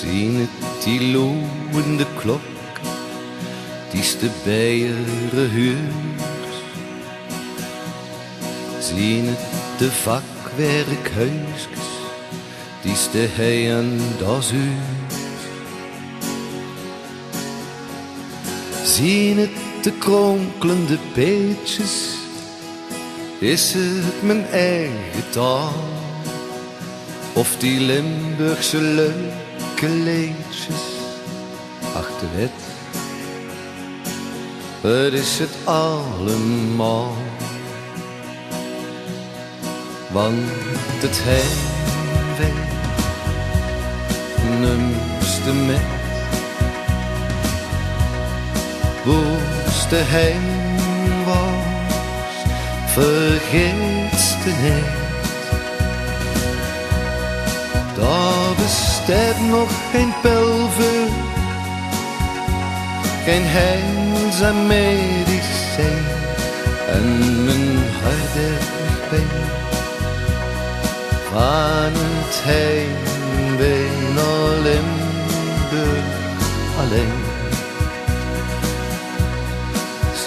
Zien het die loeiende klok, die is de bijenhuurs. Zien het de vakwerkhuisjes, die is de hei en das huis. Zien het de kronkelende beetjes, is het mijn eigen taal. Of die Limburgse leuke leedjes, achter het is het allemaal. Want het heimwee numste met woeste heim was, vergeetste niet. Daar bestaat nog geen pelver, geen heils en medicijn, en mijn hart heeft nog pijn van het heimwee naar Limburg alleen.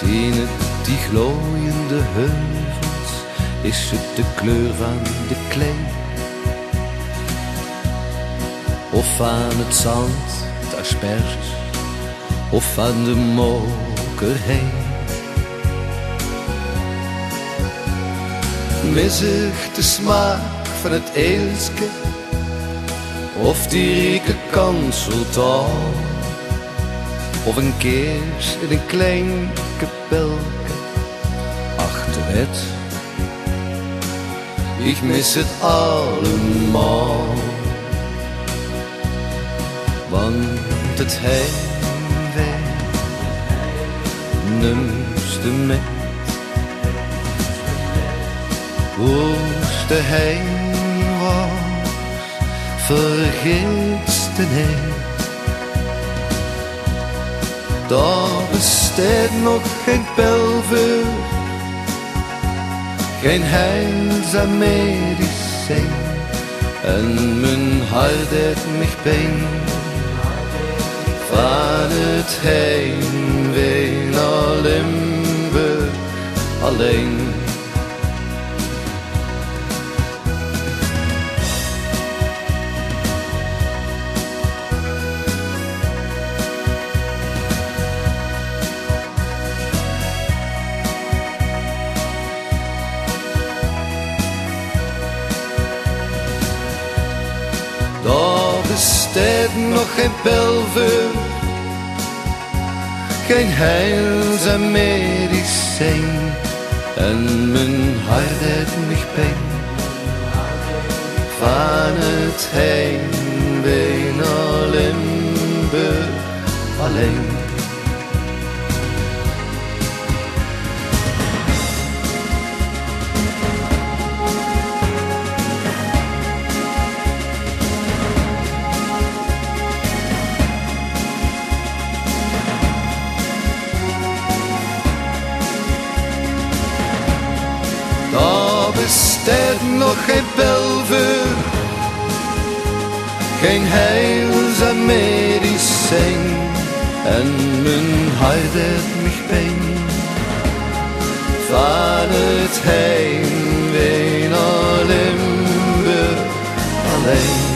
Zien het die glooiende heuvels, is het de kleur van de klei, of aan het zand, de asperges, of aan de mokerhei. Mis ik de smaak van het eelske, of die rieke kanseltaal, of een keers in een klein kapelke achter het. Ik mis het allemaal. Want het heimwee numste met woeste heim was, vergeetste niet. Daar bestaat nog geen pelver, geen heils en medicijn, en mijn hart heeft mich pijn van het heimwee naar Limburg alleen. Daar bestaat nog geen pelver, geen heils en medicijn, en mijn hart heeft mich pijn van het heimwee naar Limburg alleen. Daar bestaat nog geen pelver, geen heils en medicijn, en mijn hart heeft mich pijn van het heimwee naar Limburg alleen.